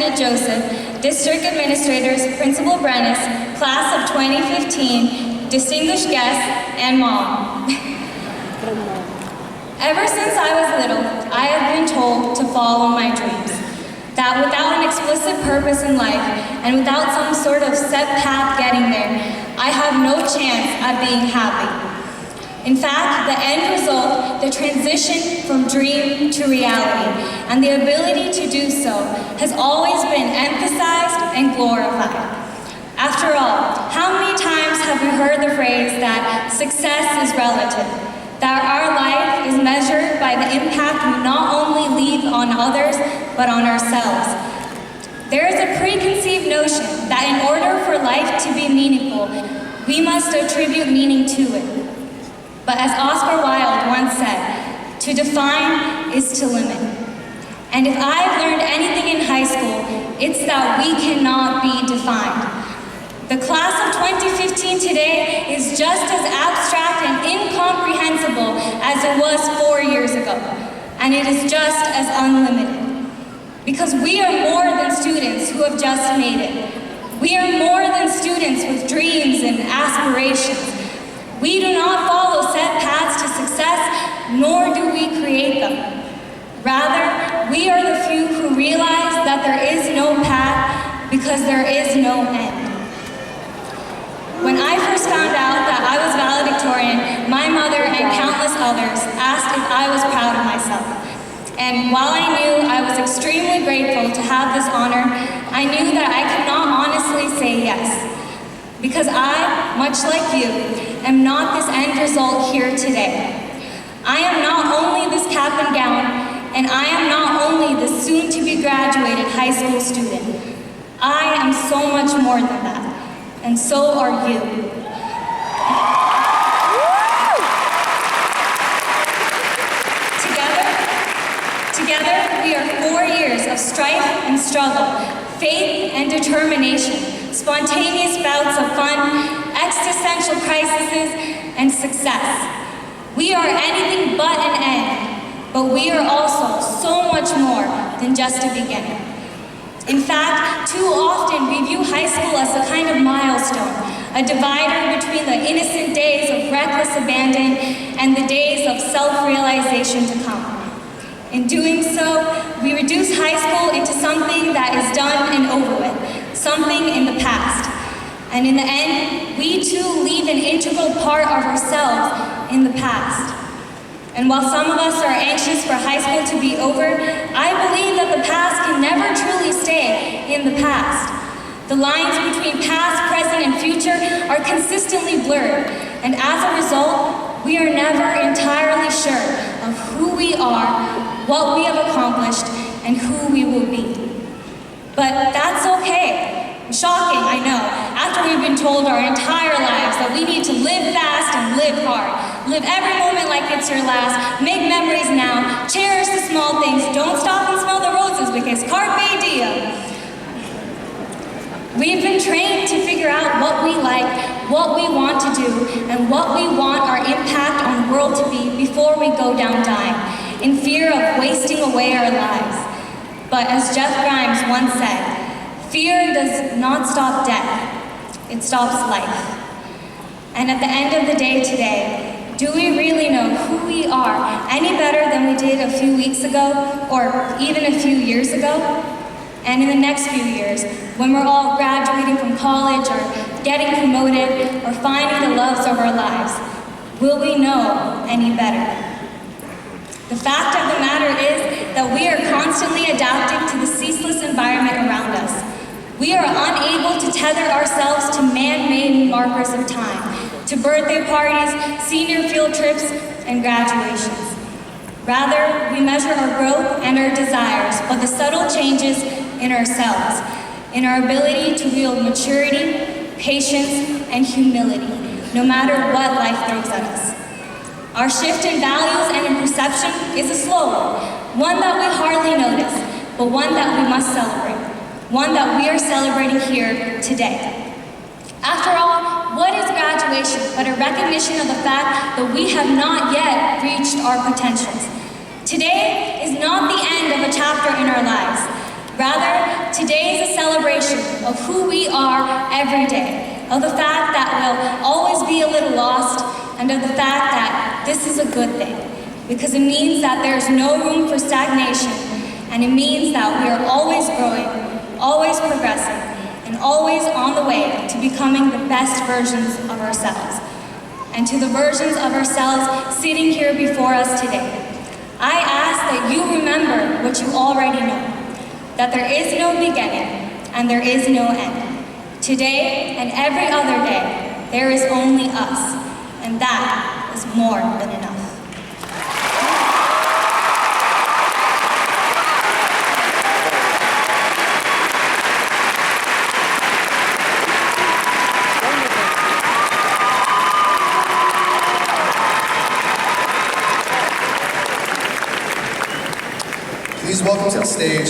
Superintendent Joseph, District Administrators, Principal Brennis, Class of 2015, distinguished guests, and Mom. Ever since I was little, I have been told to follow my dreams. That without an explicit purpose in life, and without some sort of set path getting there, I have no chance at being happy. In fact, the end result, the transition from dream to reality, and the ability to do so, has always been emphasized and glorified. After all, how many times have we heard the phrase that success is relative? That our life is measured by the impact we not only leave on others, but on ourselves. There is a preconceived notion that in order for life to be meaningful, we must attribute meaning to it. But as Oscar Wilde once said, to define is to limit. And if I've learned anything in high school, it's that we cannot be defined. The class of 2015 today is just as abstract and incomprehensible as it was 4 years ago. And it is just as unlimited. Because we are more than students who have just made it. We are more than students with dreams and aspirations. We do not follow set paths to success, nor do we create them. Rather, we are the few who realize that there is no path because there is no end. When I first found out that I was valedictorian, my mother and countless others asked if I was proud of myself. And while I knew I was extremely grateful to have this honor, I knew that I could not honestly say yes. Because I, much like you, am not this end result here today. I am not only this cap and gown, and I am not only the soon-to-be graduated high school student. I am so much more than that, and so are you. Together, we are 4 years of strife and struggle, faith and determination, spontaneous bouts of fun, existential crises, and success. We are anything but an end, but we are also so much more than just a beginning. In fact, too often we view high school as a kind of milestone, a divider between the innocent days of reckless abandon and the days of self-realization to come. In doing so, we reduce high school into something that is done and over with, something in the past. And in the end, we too leave an integral part of ourselves in the past. And while some of us are anxious for high school to be over, I believe that the past can never truly stay in the past. The lines between past, present, and future are consistently blurred, and as a result, we are never entirely sure of who we are, what we have accomplished, and who we will be. But that's okay. Shocking, I know, after we've been told our entire lives that we need to live fast and live hard. Live every moment like it's your last, make memories now, cherish the small things, don't stop and smell the roses because carpe diem. We've been trained to figure out what we like, what we want to do, and what we want our impact on the world to be before we go down dying, in fear of wasting away our lives. But as Jeff Grimes once said, fear does not stop death, it stops life. And at the end of the day today, do we really know who we are any better than we did a few weeks ago, or even a few years ago? And in the next few years, when we're all graduating from college, or getting promoted, or finding the loves of our lives, will we know any better? The fact of the matter is that we are constantly adapting to the ceaseless environment around us. We are unable to tether ourselves to man-made markers of time, to birthday parties, senior field trips, and graduations. Rather, we measure our growth and our desires by the subtle changes in ourselves, in our ability to wield maturity, patience, and humility, no matter what life throws at us. Our shift in values and in perception is a slow one that we hardly notice, but one that we must celebrate, one that we are celebrating here today. After all, what is graduation but a recognition of the fact that we have not yet reached our potentials? Today is not the end of a chapter in our lives. Rather, today is a celebration of who we are every day, of the fact that we'll always be a little lost, and of the fact that this is a good thing, because it means that there's no room for stagnation, and it means that we are always growing, always progressing, and always on the way to becoming the best versions of ourselves. And to the versions of ourselves sitting here before us today, I ask that you remember what you already know, that there is no beginning and there is no end. Today and every other day, there is only us, and that is more than enough. Please welcome to the stage